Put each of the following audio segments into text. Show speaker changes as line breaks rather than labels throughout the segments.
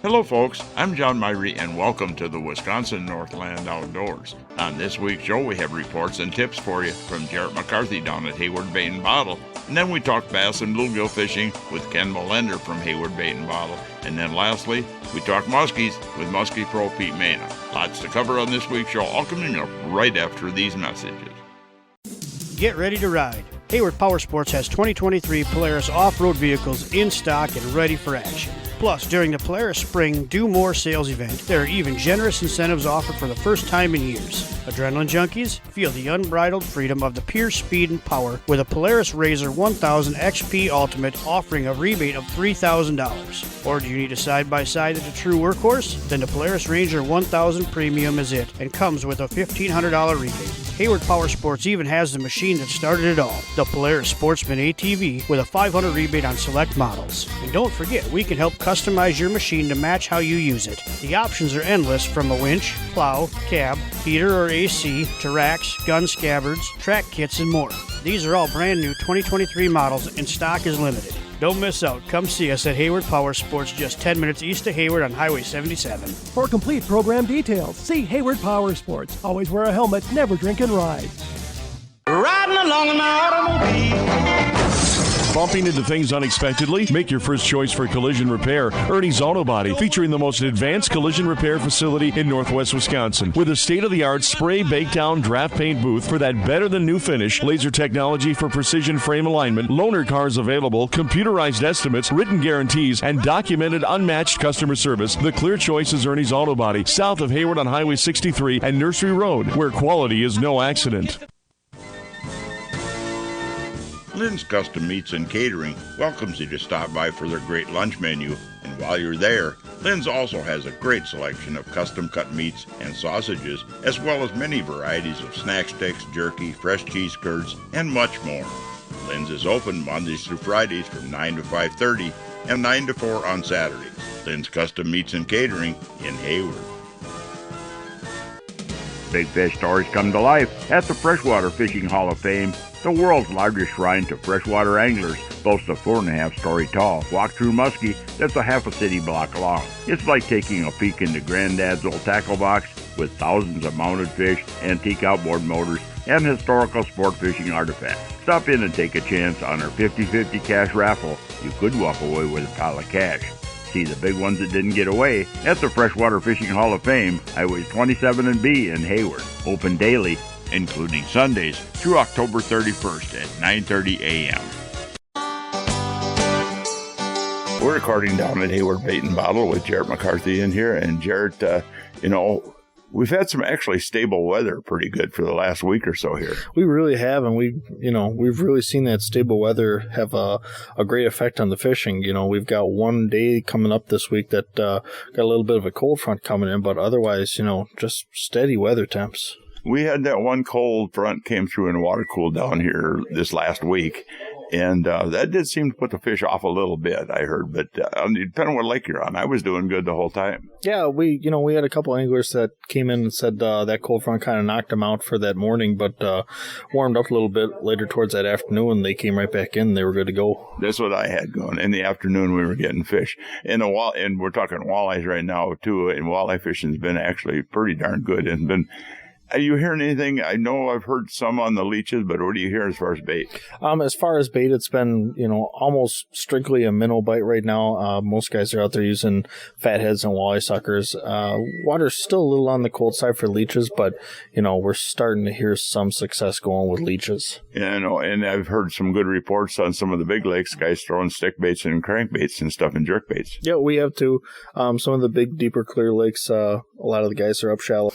Hello folks, I'm John Myrie and welcome to the Wisconsin Northland Outdoors. On this week's show we have reports and tips for you from Jarrett McCarthy down at Hayward Bait and Bottle. And then we talk bass and bluegill fishing with Ken Milender from Hayward Bait and Bottle. And then lastly, we talk muskies with Muskie Pro Pete Maina. Lots to cover on this week's show, all coming up right after these messages.
Get ready to ride. Hayward Power Sports has 2023 Polaris off-road vehicles in stock and ready for action. Plus, during the Polaris Spring Do More sales event, there are even generous incentives offered for the first time in years. Adrenaline junkies, feel the unbridled freedom of the pure speed and power with a Polaris RZR 1000 XP Ultimate offering a rebate of $3,000. Or do you need a side-by-side that's a true workhorse? Then the Polaris Ranger 1000 Premium is it and comes with a $1,500 rebate. Hayward Power Sports even has the machine that started it all, the Polaris Sportsman ATV with a $500 rebate on select models. And don't forget, we can help customize your machine to match how you use it. The options are endless, from a winch, plow, cab, heater or AC, to racks, gun scabbards, track kits, and more. These are all brand new 2023 models and stock is limited. Don't miss out. Come see us at Hayward Power Sports, just 10 minutes east of Hayward on Highway 77.
For complete program details, see Hayward Power Sports. Always wear a helmet, never drink and ride.
Riding along in my automobile.
Bumping into things unexpectedly? Make your first choice for collision repair. Ernie's Auto Body, featuring the most advanced collision repair facility in northwest Wisconsin. With a state-of-the-art spray, bake down, draft paint booth for that better-than-new finish, laser technology for precision frame alignment, loaner cars available, computerized estimates, written guarantees, and documented unmatched customer service, the clear choice is Ernie's Auto Body, south of Hayward on Highway 63 and Nursery Road, where quality is no accident.
Lynn's Custom Meats and Catering welcomes you to stop by for their great lunch menu. And while you're there, Lynn's also has a great selection of custom-cut meats and sausages, as well as many varieties of snack sticks, jerky, fresh cheese curds, and much more. Lynn's is open Mondays through Fridays from 9 to 5:30 and 9 to 4 on Saturdays. Lynn's Custom Meats and Catering in Hayward.
Big fish stories come to life at the Freshwater Fishing Hall of Fame. The world's largest shrine to freshwater anglers boasts a 4.5-story tall walk-through muskie that's a half a city block long. It's like taking a peek into Granddad's old tackle box with thousands of mounted fish, antique outboard motors, and historical sport fishing artifacts. Stop in and take a chance on our 50-50 cash raffle. You could walk away with a pile of cash. See the big ones that didn't get away at the Freshwater Fishing Hall of Fame, Highways 27 and B in Hayward. Open daily, including Sundays, through October 31st at 9:30 a.m. We're recording down at Hayward Bait and Bottle with Jarrett McCarthy in here. And Jarrett, we've had some actually stable weather pretty good for the last week or so here.
We really have, and we've really seen that stable weather have a great effect on the fishing. We've got one day coming up this week that got a little bit of a cold front coming in, but otherwise, just steady weather temps.
We had that one cold front came through and water cooled down here this last week, and that did seem to put the fish off a little bit, I heard. But depending on what lake you're on, I was doing good the whole time.
Yeah, we had a couple anglers that came in and said that cold front kind of knocked them out for that morning, but warmed up a little bit later towards that afternoon. They came right back in. They were good to go. That's
what I had going. In the afternoon, we were getting fish. And we're talking walleyes right now, too, and walleye fishing's been actually pretty darn good. And been. Are you hearing anything? I know I've heard some on the leeches, but what do you hear as far as bait?
As far as bait, it's been, almost strictly a minnow bite right now. Most guys are out there using fatheads and walleye suckers. Water's still a little on the cold side for leeches, but, we're starting to hear some success going with leeches.
Yeah, and I've heard some good reports on some of the big lakes, guys throwing stick baits and crankbaits and stuff and jerk baits.
Yeah, we have too. Some of the big, deeper, clear lakes, a lot of the guys are up shallow.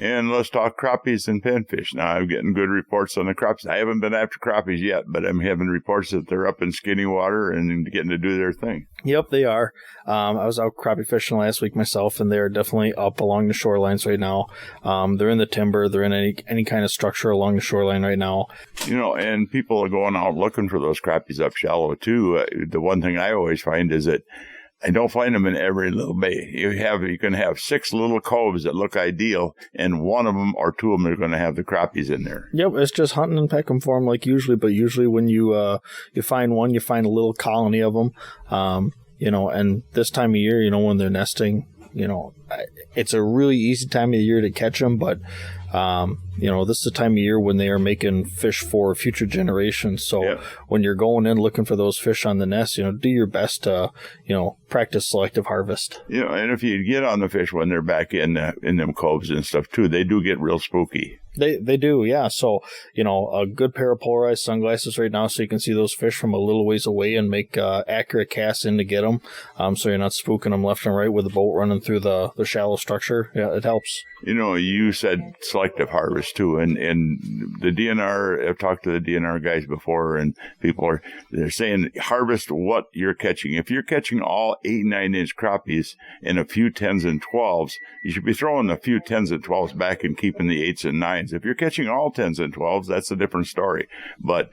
And let's talk crappies and pinfish. Now, I'm getting good reports on the crappies. I haven't been after crappies yet, but I'm having reports that they're up in skinny water and getting to do their thing.
Yep, they are. I was out crappie fishing last week myself, and they're definitely up along the shorelines right now. They're in the timber. They're in any kind of structure along the shoreline right now.
And people are going out looking for those crappies up shallow, too. The one thing I always find is that I don't find them in every little bay. You can have 6 little coves that look ideal, and one of them or 2 of them are going to have the crappies in there.
Yep, it's just hunting and pecking for them like usually, but usually when you find one, you find a little colony of them. and this time of year, when they're nesting, it's a really easy time of the year to catch them, but this is the time of year when they are making fish for future generations. So when you're going in looking for those fish on the nest, do your best to, practice selective harvest.
And if you get on the fish when they're back in them coves and stuff too, they do get real spooky.
They do, yeah. So, a good pair of polarized sunglasses right now so you can see those fish from a little ways away and make accurate casts in to get them, so you're not spooking them left and right with the boat running through the shallow structure. Yeah, it helps.
You said selective harvest too, and the DNR, I've talked to the DNR guys before, and they're saying harvest what you're catching. If you're catching all 8 and 9 inch crappies and a few 10s and 12s, you should be throwing a few 10s and 12s back and keeping the 8s and 9s. If you're catching all 10s and 12s, that's a different story. But,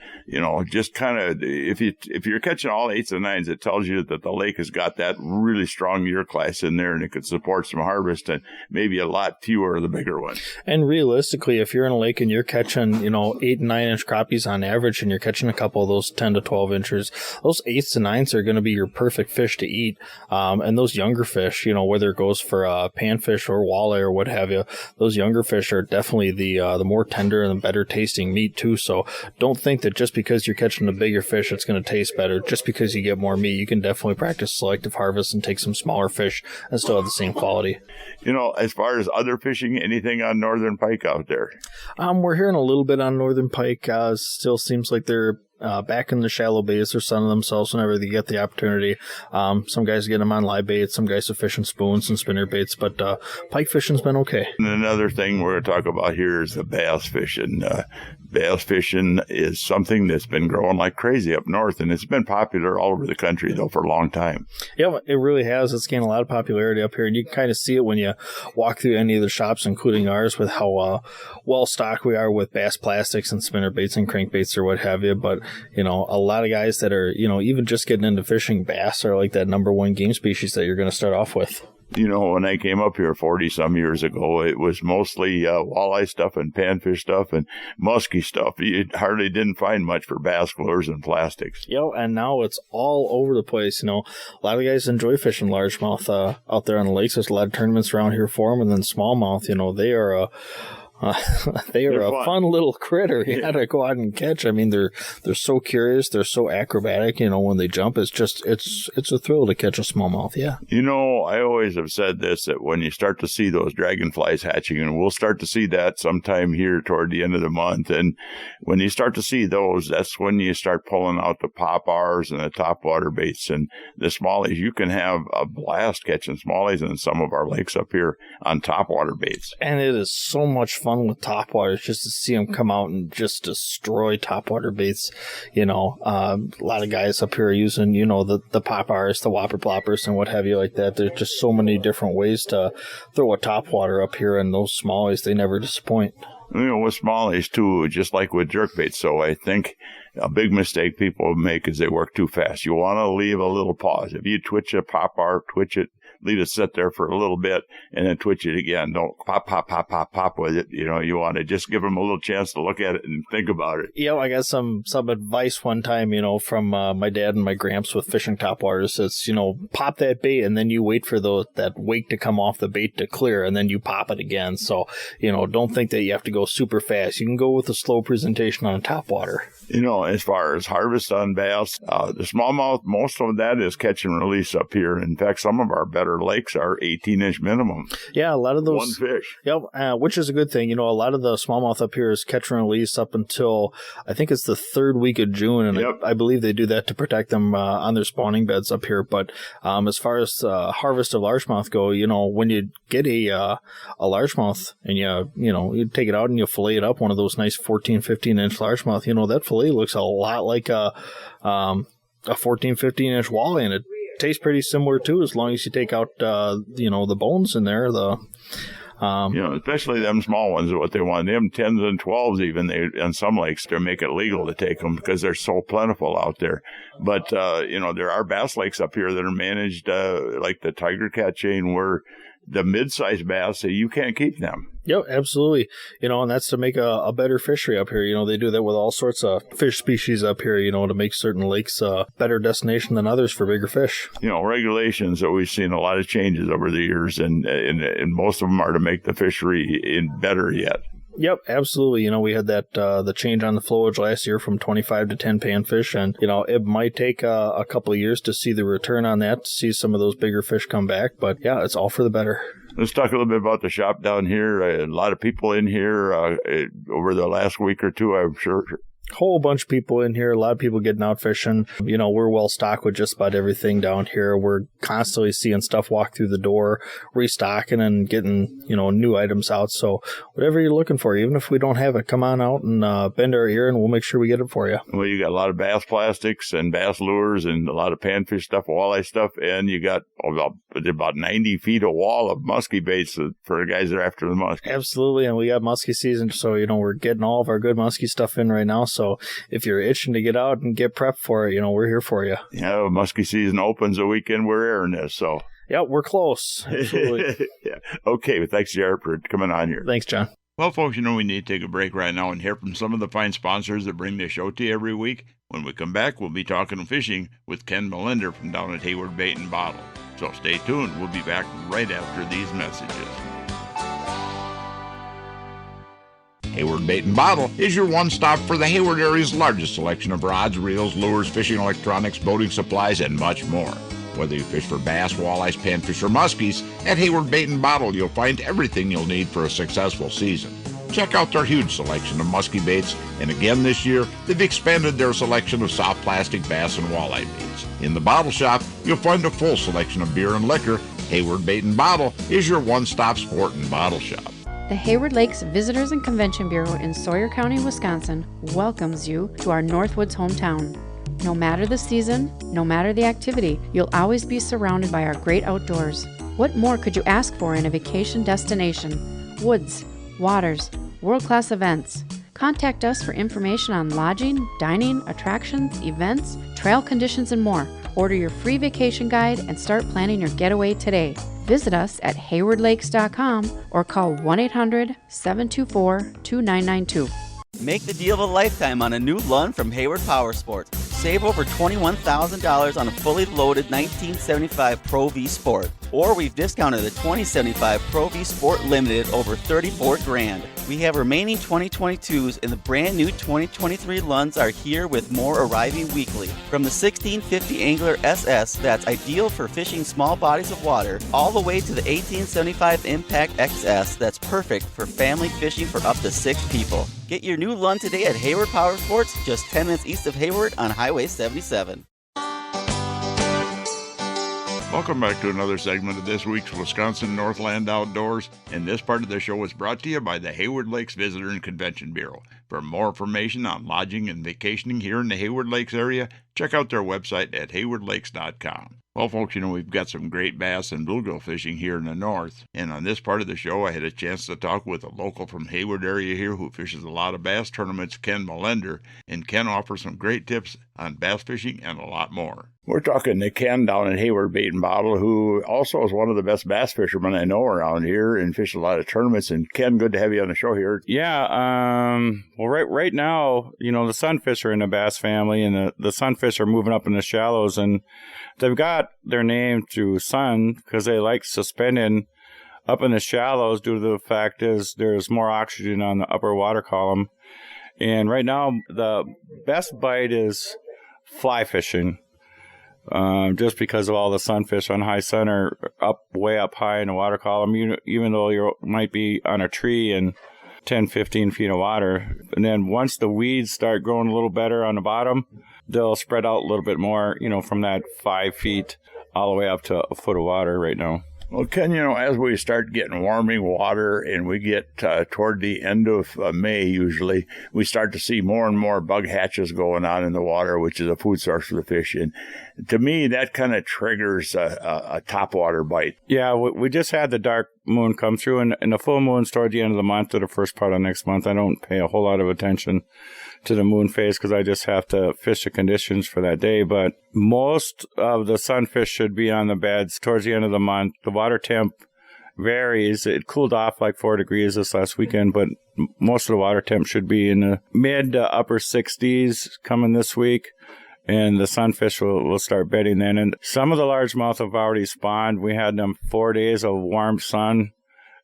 just kind of, if you're catching all 8s and 9s, it tells you that the lake has got that really strong year class in there and it could support some harvest and maybe a lot fewer of the bigger ones.
And realistically, if you're in a lake and you're catching, 8 and 9 inch crappies on average and you're catching a couple of those 10 to 12 inches, those 8s and 9s are going to be your perfect fish to eat. And those younger fish, whether it goes for panfish or walleye or what have you, those younger fish are definitely the more tender and the better tasting meat too. So don't think that just because you're catching a bigger fish, it's going to taste better. Just because you get more meat, you can definitely practice selective harvest and take some smaller fish and still have the same quality.
As far as other fishing, anything on northern pike out there?
We're hearing a little bit on northern pike. Still seems like they're back in the shallow baits. They're sunning themselves whenever they get the opportunity. Some guys get them on live baits. Some guys are fishing spoons and spinner baits, but pike fishing's been okay.
And another thing we're going to talk about here is the bass fishing. Bass fishing is something that's been growing like crazy up north, and it's been popular all over the country, though, for a long time.
Yeah, it really has. It's gained a lot of popularity up here, and you can kind of see it when you walk through any of the shops, including ours, with how well-stocked we are with bass plastics and spinner baits and crankbaits or what have you. But, a lot of guys that are, even just getting into fishing, bass are like that number one game species that you're going to start off with.
When I came up here 40-some years ago, it was mostly walleye stuff and panfish stuff and musky stuff. You hardly didn't find much for bass lures and plastics.
And now it's all over the place. A lot of guys enjoy fishing largemouth out there on the lakes. There's a lot of tournaments around here for them. And then smallmouth, they are they're a fun little critter. You got to go out and catch. I mean, they're so curious. They're so acrobatic. When they jump, it's a thrill to catch a smallmouth. Yeah.
I always have said this, that when you start to see those dragonflies hatching, and we'll start to see that sometime here toward the end of the month, and when you start to see those, that's when you start pulling out the pop-Rs and the topwater baits and the smallies. You can have a blast catching smallies in some of our lakes up here on topwater baits.
And it is so much fun with topwaters just to see them come out and just destroy topwater baits. A lot of guys up here are using, the pop-Rs, the whopper ploppers, and what have you like that. There's just so many different ways to throw a topwater up here, and those smallies, they never disappoint.
With smallies too, just like with jerkbaits. So I think a big mistake people make is they work too fast. You want to leave a little pause. If you twitch a pop-R, twitch it, leave it sit there for a little bit, and then twitch it again. Don't pop with it. You want to just give them a little chance to look at it and think about it.
I got some advice one time, from my dad and my gramps with fishing topwaters. It's, pop that bait, and then you wait for that weight to come off the bait to clear, and then you pop it again. So, don't think that you have to go super fast. You can go with a slow presentation on a topwater.
As far as harvest on bass, the smallmouth, most of that is catch and release up here. In fact, some of our better lakes are 18-inch minimum.
Yeah, a lot of those.
One fish.
Yep, which is a good thing. A lot of the smallmouth up here is catch and release up until, I think it's the third week of June, and I believe they do that to protect them on their spawning beds up here. But as far as harvest of largemouth go, when you get a largemouth and you take it out and you fillet it up, one of those nice 14, 15-inch largemouth, that fillet looks a lot like a 14, 15-inch walleye, and it tastes pretty similar too, as long as you take out the bones in there.
Especially them small ones, what they want. Them 10s and 12s even, on some lakes, they make it legal to take them because they're so plentiful out there. But, there are bass lakes up here that are managed like the Tiger Cat chain, where the mid-sized bass, you can't keep them.
Yep, absolutely. And that's to make a better fishery up here. They do that with all sorts of fish species up here, to make certain lakes a better destination than others for bigger fish.
Regulations that we've seen a lot of changes over the years, and most of them are to make the fishery better yet.
Yep, absolutely. We had that the change on the flowage last year from 25 to 10 panfish, and it might take a couple of years to see the return on that, to see some of those bigger fish come back. But yeah, it's all for the better.
Let's talk a little bit about the shop down here. A lot of people in here over the last week or two, I'm sure.
Whole bunch of people in here, a lot of people getting out fishing. We're well stocked with just about everything down here. We're constantly seeing stuff walk through the door, restocking and getting, new items out. So whatever you're looking for, even if we don't have it, come on out and bend our ear and we'll make sure we get it for you.
Well, you got a lot of bass plastics and bass lures and a lot of panfish stuff, walleye stuff, and you got about 90 feet of wall of muskie baits for the guys that are after the muskie.
Absolutely, and we got muskie season, so we're getting all of our good muskie stuff in right now. So if you're itching to get out and get prepped for it, we're here for you.
Yeah, muskie season opens the weekend we're airing this, so.
Yeah, we're close. Absolutely.
Yeah. Okay, well, thanks, Jarrett, for coming on here.
Thanks, John.
Well, folks, we need to take a break right now and hear from some of the fine sponsors that bring this show to you every week. When we come back, we'll be talking fishing with Ken Milender from down at Hayward Bait and Bottle. So stay tuned. We'll be back right after these messages. Hayward Bait and Bottle is your one-stop for the Hayward area's largest selection of rods, reels, lures, fishing electronics, boating supplies, and much more. Whether you fish for bass, walleyes, panfish, or muskies, at Hayward Bait and Bottle you'll find everything you'll need for a successful season. Check out their huge selection of muskie baits, and again this year, they've expanded their selection of soft plastic bass and walleye baits. In the bottle shop, you'll find a full selection of beer and liquor. Hayward Bait and Bottle is your one-stop sport and bottle shop.
The Hayward Lakes Visitors and Convention Bureau in Sawyer County, Wisconsin welcomes you to our Northwoods hometown. No matter the season, no matter the activity, you'll always be surrounded by our great outdoors. What more could you ask for in a vacation destination? Woods, waters, world-class events. Contact us for information on lodging, dining, attractions, events, trail conditions, and more. Order your free vacation guide and start planning your getaway today. Visit us at haywardlakes.com or call 1-800-724-2992.
Make the deal of a lifetime on a new Lund from Hayward Power Sports. Save over $21,000 on a fully loaded 1975 Pro V Sport. Or we've discounted the 2075 Pro V Sport Limited over $34,000. We have remaining 2022s and the brand new 2023 Lunds are here with more arriving weekly. From the 1650 Angler SS that's ideal for fishing small bodies of water, all the way to the 1875 Impact XS that's perfect for family fishing for up to 6 people. Get your new Lund today at Hayward Power Sports, just 10 minutes east of Hayward on Highway 77.
Welcome back to another segment of this week's Wisconsin Northland Outdoors, and this part of the show is brought to you by the Hayward Lakes Visitor and Convention Bureau. For more information on lodging and vacationing here in the Hayward Lakes area, check out their website at haywardlakes.com. Well, folks, we've got some great bass and bluegill fishing here in the north, and on this part of the show, I had a chance to talk with a local from Hayward area here who fishes a lot of bass tournaments, Ken Milender, and Ken offers some great tips on bass fishing and a lot more. We're talking to Ken down at Hayward Bait and Bottle, who also is one of the best bass fishermen I know around here and fishes a lot of tournaments. And Ken, good to have you on the show here.
Yeah, well, right now, the sunfish are in the bass family, and the sunfish are moving up in the shallows, and they've got their name through sun because they like suspending up in the shallows due to the fact is there's more oxygen on the upper water column. And right now, the best bite is fly fishing. Just because of all the sunfish on high sun are way up high in the water column, even though you might be on a tree in 10, 15 feet of water. And then once the weeds start growing a little better on the bottom, they'll spread out a little bit more, from that 5 feet all the way up to a foot of water right now.
Well, Ken, as we start getting warming water and we get toward the end of May, usually, we start to see more and more bug hatches going on in the water, which is a food source for the fish. And to me, that kind of triggers a topwater bite.
Yeah, we just had the dark moon come through, and the full moon's toward the end of the month or the first part of next month. I don't pay a whole lot of attention to the moon phase because I just have to fish the conditions for that day. But most of the sunfish should be on the beds towards the end of the month. The water temp varies. It cooled off like 4 degrees this last weekend, but most of the water temp should be in the mid to upper 60s coming this week. And the sunfish will start bedding then. And some of the largemouth have already spawned. We had them 4 days of warm sun,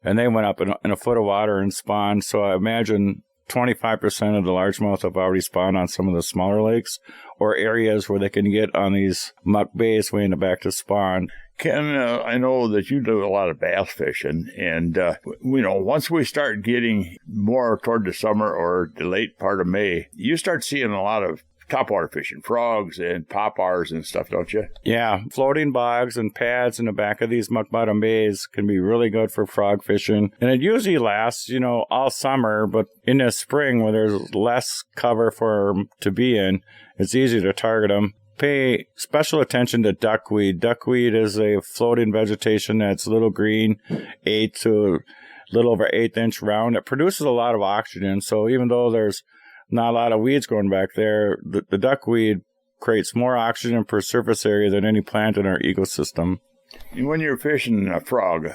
and they went up in a foot of water and spawned. So I imagine 25% of the largemouth have already spawned on some of the smaller lakes or areas where they can get on these muck bays way in the back to spawn.
Ken, I know that you do a lot of bass fishing, and once we start getting more toward the summer or the late part of May, you start seeing a lot of topwater fishing, frogs and poppars and stuff, don't you?
Yeah, floating bogs and pads in the back of these muck bottom bays can be really good for frog fishing. And it usually lasts, all summer, but in the spring where there's less cover for them to be in, it's easy to target them. Pay special attention to duckweed. Duckweed is a floating vegetation that's little green, 8 to a little over 1/8 inch round. It produces a lot of oxygen, so even though there's not a lot of weeds growing back there, the duckweed creates more oxygen per surface area than any plant in our ecosystem.
When you're fishing a frog,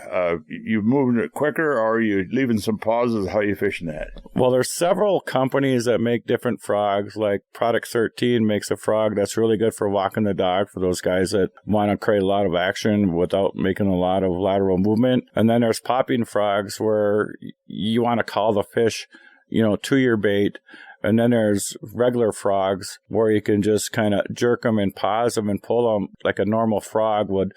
you moving it quicker, or are you leaving some pauses? How are you fishing that?
Well, there's several companies that make different frogs. Like Product 13 makes a frog that's really good for walking the dog for those guys that want to create a lot of action without making a lot of lateral movement. And then there's popping frogs where you want to call the fish, to your bait. And then there's regular frogs where you can just kind of jerk them and pause them and pull them like a normal frog would.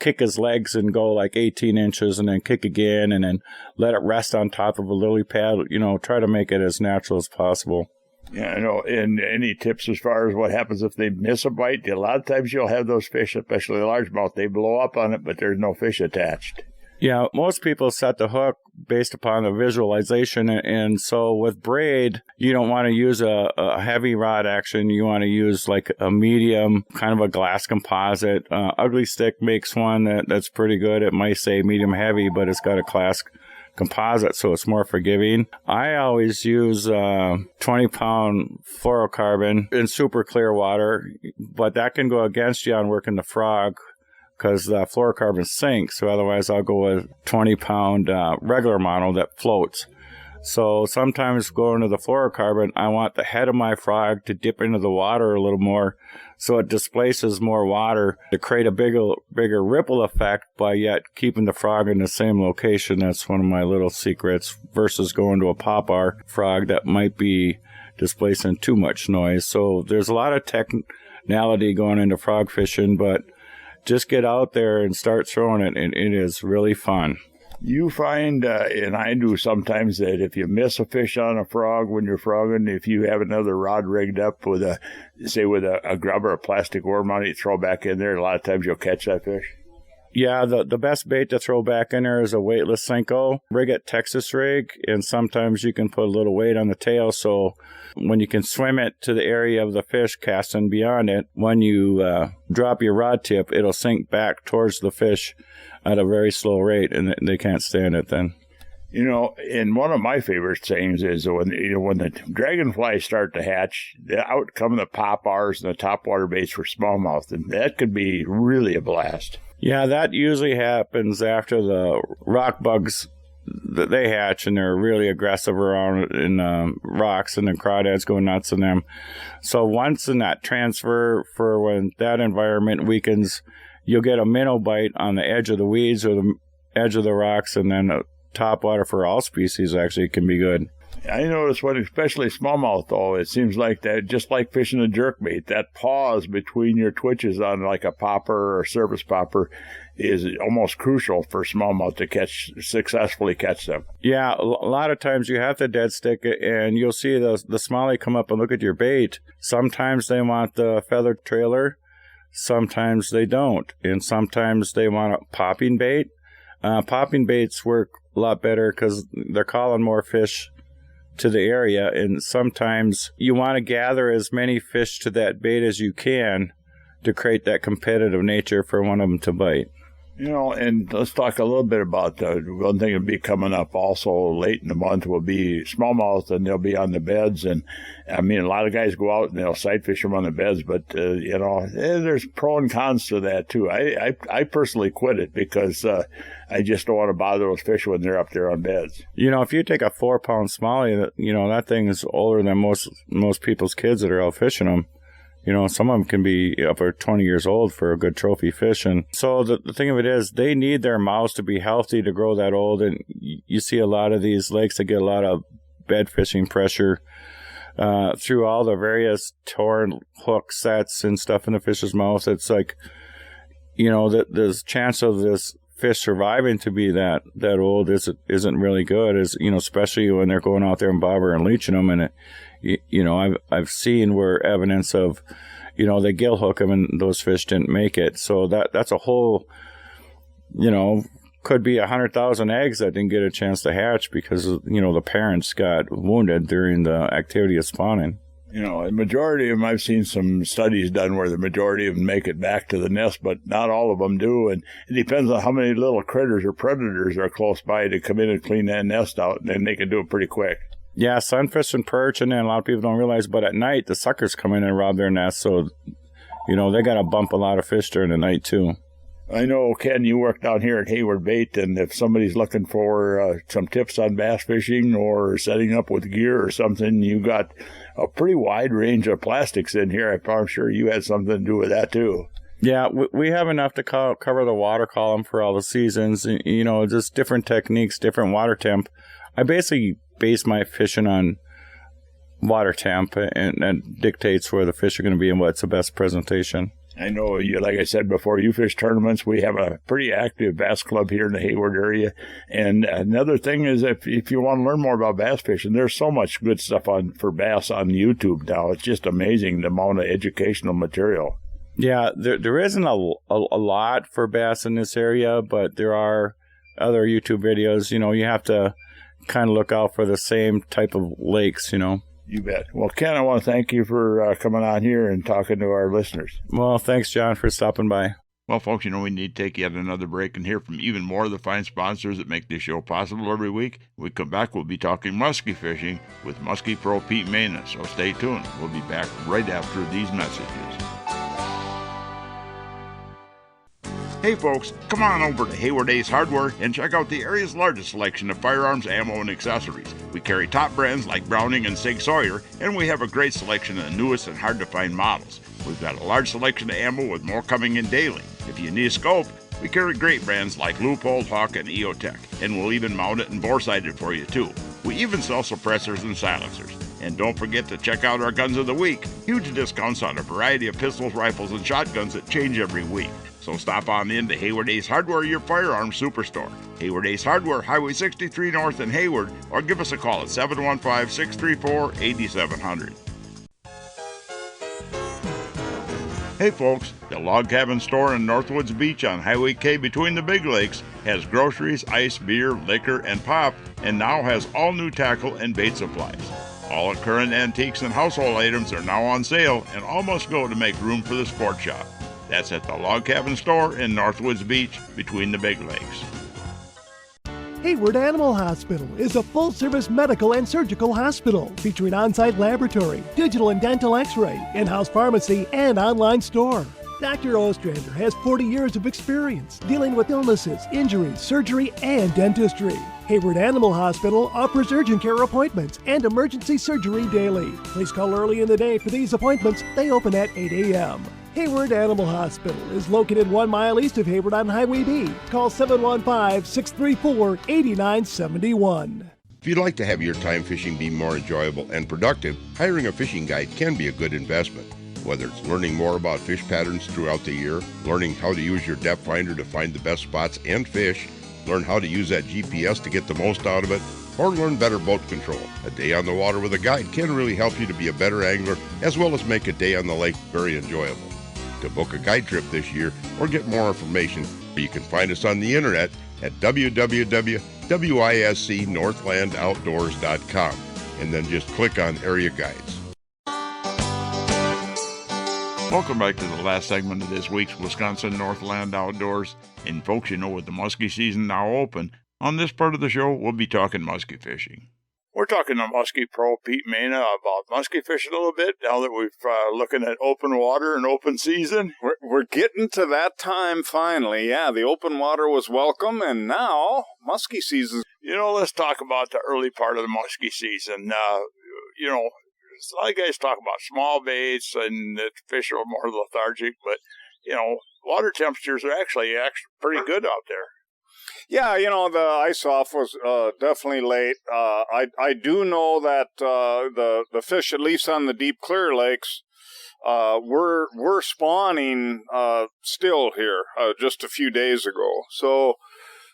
Kick his legs and go like 18 inches and then kick again and then let it rest on top of a lily pad. Try to make it as natural as possible.
Yeah, I know. And any tips as far as what happens if they miss a bite? A lot of times you'll have those fish, especially the largemouth, they blow up on it, but there's no fish attached.
Yeah, most people set the hook based upon the visualization, and so with braid, you don't want to use a heavy rod action. You want to use like a medium, kind of a glass composite. Ugly Stick makes one that's pretty good. It might say medium heavy, but it's got a glass composite, so it's more forgiving. I always use 20-pound fluorocarbon in super clear water, but that can go against you on working the frog, because the fluorocarbon sinks, so otherwise I'll go with 20-pound regular model that floats. So sometimes going to the fluorocarbon, I want the head of my frog to dip into the water a little more so it displaces more water to create a bigger ripple effect by yet keeping the frog in the same location. That's one of my little secrets versus going to a popar frog that might be displacing too much noise. So there's a lot of technicality going into frog fishing, but just get out there and start throwing it, and it is really fun.
You find, and I do sometimes, that if you miss a fish on a frog when you're frogging, if you have another rod rigged up with a grub or a plastic worm on it, you throw back in there, a lot of times you'll catch that fish.
Yeah, the best bait to throw back in there is a weightless Senko. Rig it Texas rig, and sometimes you can put a little weight on the tail, so when you can swim it to the area of the fish, casting beyond it, when you drop your rod tip, it'll sink back towards the fish at a very slow rate, and they can't stand it then.
And one of my favorite things is when the dragonflies start to hatch, out come the poppars and the topwater baits for smallmouth, and that could be really a blast.
Yeah, that usually happens after the rock bugs, they hatch, and they're really aggressive around in rocks, and the crawdads go nuts in them. So once in that transfer, for when that environment weakens, you'll get a minnow bite on the edge of the weeds or the edge of the rocks, and then topwater for all species actually can be good.
I notice when, especially smallmouth, though, it seems like that, just like fishing a jerkbait, that pause between your twitches on like a popper or surface popper is almost crucial for smallmouth to successfully catch them.
Yeah, a lot of times you have to dead stick it, and you'll see the smallie come up and look at your bait. Sometimes they want the feathered trailer, sometimes they don't, and sometimes they want a popping bait. Popping baits work a lot better because they're calling more fish to the area, and sometimes you want to gather as many fish to that bait as you can to create that competitive nature for one of them to bite.
And let's talk a little bit about one thing that'll be coming up also late in the month will be smallmouth, and they'll be on the beds. And I mean, a lot of guys go out and they'll sight fish them on the beds, but there's pro and cons to that too. I personally quit it because I just don't want to bother those fish when they're up there on beds.
If you take a 4-pound smallie, that thing is older than most people's kids that are out fishing them. Some of them can be over 20 years old for a good trophy fish. And so the thing of it is, they need their mouths to be healthy to grow that old. And you see a lot of these lakes that get a lot of bed fishing pressure through all the various torn hook sets and stuff in the fish's mouth. It's like, the chance of this fish surviving to be that old isn't really good, especially when they're going out there and bobber and leeching them. And I've seen where evidence of, they gill hook them and those fish didn't make it. So that's a whole, could be 100,000 eggs that didn't get a chance to hatch because, the parents got wounded during the activity of spawning.
A majority of them, I've seen some studies done where the majority of them make it back to the nest, but not all of them do. And it depends on how many little critters or predators are close by to come in and clean that nest out, and then they can do it pretty quick.
Yeah, sunfish and perch, and then a lot of people don't realize, but at night, the suckers come in and rob their nests, so, they got to bump a lot of fish during the night, too.
I know, Ken, you work down here at Hayward Bait, and if somebody's looking for some tips on bass fishing or setting up with gear or something, you got a pretty wide range of plastics in here. I'm sure you had something to do with that, too.
Yeah, we have enough to cover the water column for all the seasons, just different techniques, different water temp. I basically base my fishing on water temp, and that dictates where the fish are going to be and what's the best presentation.
I know, like I said before, you fish tournaments. We have a pretty active bass club here in the Hayward area. And another thing is, if you want to learn more about bass fishing, there's so much good stuff for bass on YouTube now. It's just amazing the amount of educational material.
Yeah, there isn't a lot for bass in this area, but there are other YouTube videos. You have to kind of look out for the same type of lakes,
You bet. Well, Ken, I want to thank you for coming on here and talking to our listeners.
Well, thanks, John, for stopping by.
Well, folks, we need to take yet another break and hear from even more of the fine sponsors that make this show possible every week. When we come back, we'll be talking muskie fishing with Muskie Pro Pete Maina, so stay tuned. We'll be back right after these messages. Hey folks, come on over to Hayward Ace Hardware and check out the area's largest selection of firearms, ammo, and accessories. We carry top brands like Browning and Sig Sauer, and we have a great selection of the newest and hard-to-find models. We've got a large selection of ammo with more coming in daily. If you need a scope, we carry great brands like Leupold, Hawk, and EOTech, and we'll even mount it and bore-sight it for you too. We even sell suppressors and silencers. And don't forget to check out our Guns of the Week. Huge discounts on a variety of pistols, rifles, and shotguns that change every week. So stop on in to Hayward Ace Hardware, your firearms superstore. Hayward Ace Hardware, Highway 63 North in Hayward, or give us a call at 715-634-8700. Hey folks, the Log Cabin Store in Northwoods Beach on Highway K between the Big Lakes has groceries, ice, beer, liquor, and pop, and now has all new tackle and bait supplies. All current antiques and household items are now on sale, and all must go to make room for the sport shop. That's at the Log Cabin Store in Northwoods Beach between the Big Lakes.
Hayward Animal Hospital is a full-service medical and surgical hospital featuring on-site laboratory, digital and dental x-ray, in-house pharmacy, and online store. Dr. Ostrander has 40 years of experience dealing with illnesses, injuries, surgery, and dentistry. Hayward Animal Hospital offers urgent care appointments and emergency surgery daily. Please call early in the day for these appointments. They open at 8 a.m. Hayward Animal Hospital is located 1 mile east of Hayward on Highway B. Call 715-634-8971.
If you'd like to have your time fishing be more enjoyable and productive, hiring a fishing guide can be a good investment. Whether it's learning more about fish patterns throughout the year, learning how to use your depth finder to find the best spots and fish, learn how to use that GPS to get the most out of it, or learn better boat control. A day on the water with a guide can really help you to be a better angler, as well as make a day on the lake very enjoyable. To book a guide trip this year or get more information, you can find us on the internet at www.wiscnorthlandoutdoors.com and then just click on Area Guides.
Welcome back to the last segment of this week's Wisconsin Northland Outdoors. And folks, you know, with the muskie season now open, on this part of the show, we'll be talking muskie fishing. We're talking to muskie pro Pete Maina about muskie fishing a little bit now that we've looking at open water and open season.
We're getting to that time finally. Yeah, the open water was welcome, and now muskie season.
You know, let's talk about the early part of the muskie season. You know, a lot of guys talk about small baits and the fish are more lethargic, but, you know, water temperatures are actually pretty good out there.
Yeah, you know, the ice-off was definitely late. I do know that the fish, at least on the deep clear lakes, were spawning still here just a few days ago.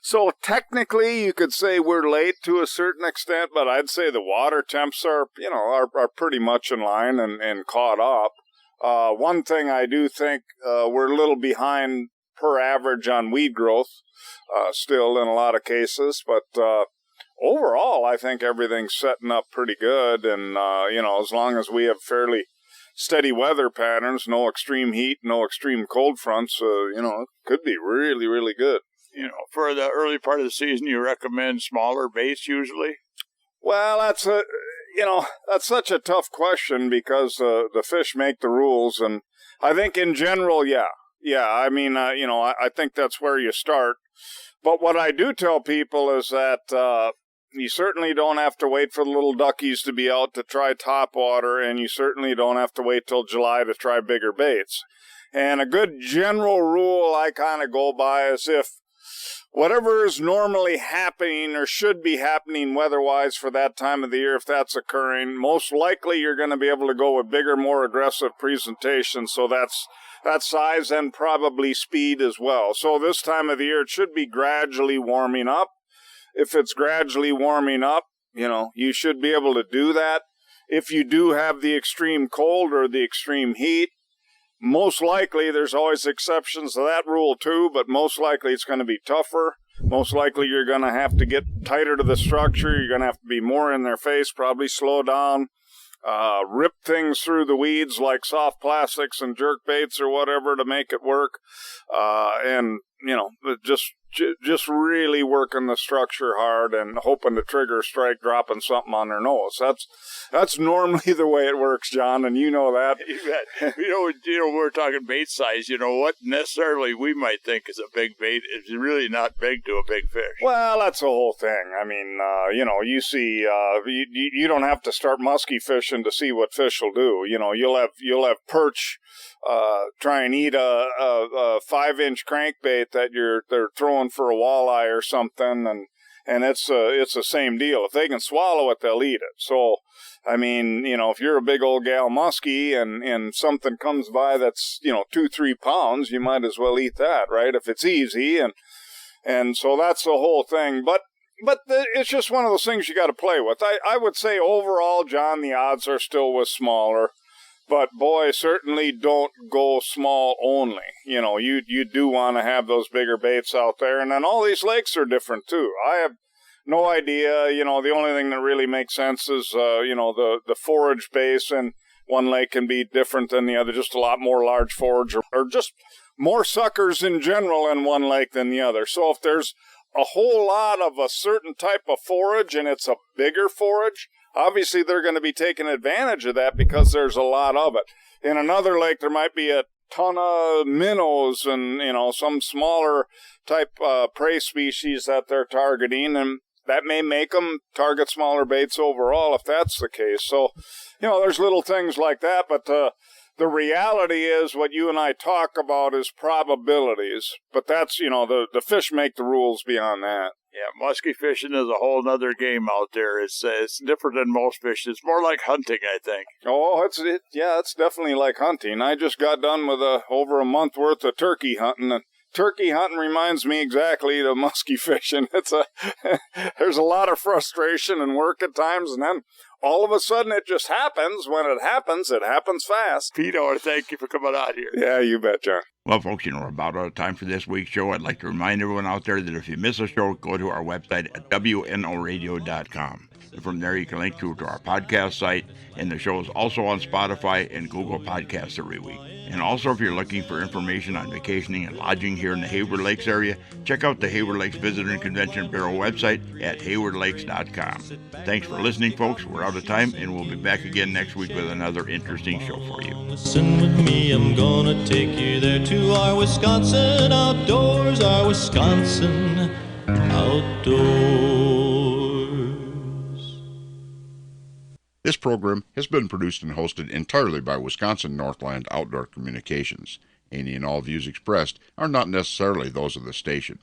So technically, you could say we're late to a certain extent, but I'd say the water temps are pretty much in line and caught up. One thing I do think we're a little behind per average on weed growth, still in a lot of cases, but overall, I think everything's setting up pretty good. And you know, as long as we have fairly steady weather patterns, no extreme heat, no extreme cold fronts, you know, it could be really, really good.
You know, for the early part of the season, you recommend smaller baits usually?
Well, that's such a tough question because the fish make the rules, and I think in general, yeah. I mean, you know, I think that's where you start. But what I do tell people is that you certainly don't have to wait for the little duckies to be out to try topwater, and you certainly don't have to wait till July to try bigger baits. And a good general rule I kind of go by is if whatever is normally happening or should be happening weather-wise for that time of the year, if that's occurring, most likely you're going to be able to go with bigger, more aggressive presentation. So that's size and probably speed as well. So this time of the year, it should be gradually warming up. If it's gradually warming up, you know, you should be able to do that. If you do have the extreme cold or the extreme heat, most likely, there's always exceptions to that rule too, but most likely it's going to be tougher. Most likely you're going to have to get tighter to the structure. You're going to have to be more in their face, probably slow down, rip things through the weeds like soft plastics and jerk baits or whatever to make it work. And, you know, just really working the structure hard and hoping to trigger a strike, dropping something on their nose. That's normally the way it works, John, and you know that.
You know, we're talking bait size. You know, what necessarily we might think is a big bait is really not big to a big fish.
Well, that's the whole thing. I mean, you know, you see, you don't have to start musky fishing to see what fish will do. You know, you'll have perch try and eat a 5-inch crankbait that they're throwing for a walleye or something, and it's the same deal. If they can swallow it, they'll eat it. So, I mean, you know, if you're a big old gal muskie and something comes by that's, you know, 2-3 pounds, you might as well eat that, right? If it's easy, and so that's the whole thing. But it's just one of those things you got to play with. I would say overall, John, the odds are still with smaller. But, boy, certainly don't go small only. You know, you do want to have those bigger baits out there. And then all these lakes are different, too. I have no idea. You know, the only thing that really makes sense is, you know, the forage base. And one lake can be different than the other, just a lot more large forage or just more suckers in general in one lake than the other. So if there's a whole lot of a certain type of forage and it's a bigger forage, obviously, they're going to be taking advantage of that because there's a lot of it. In another lake, there might be a ton of minnows and, you know, some smaller type prey species that they're targeting, and that may make them target smaller baits overall if that's the case. So, you know, there's little things like that, but the reality is what you and I talk about is probabilities. But that's, you know, the fish make the rules beyond that.
Yeah, muskie fishing is a whole other game out there. It's different than most fishing. It's more like hunting, I think.
Oh, it's definitely like hunting. I just got done with over a month worth of turkey hunting, and turkey hunting reminds me exactly of muskie fishing. There's a lot of frustration and work at times, and then all of a sudden it just happens. When it happens fast.
Pete, I want to thank you for coming out here.
Yeah, you bet, John.
Well, folks, you know, we're about out of time for this week's show. I'd like to remind everyone out there that if you miss a show, go to our website at wnoradio.com. And from there, you can link to our podcast site, and the show is also on Spotify and Google Podcasts every week. And also, if you're looking for information on vacationing and lodging here in the Hayward Lakes area, check out the Hayward Lakes Visitor and Convention Bureau website at haywardlakes.com. Thanks for listening, folks. We're out of time, and we'll be back again next week with another interesting show for you.
Listen with me, I'm gonna take you there to our Wisconsin outdoors, our Wisconsin outdoors.
This program has been produced and hosted entirely by Wisconsin Northland Outdoor Communications. Any and all views expressed are not necessarily those of the station.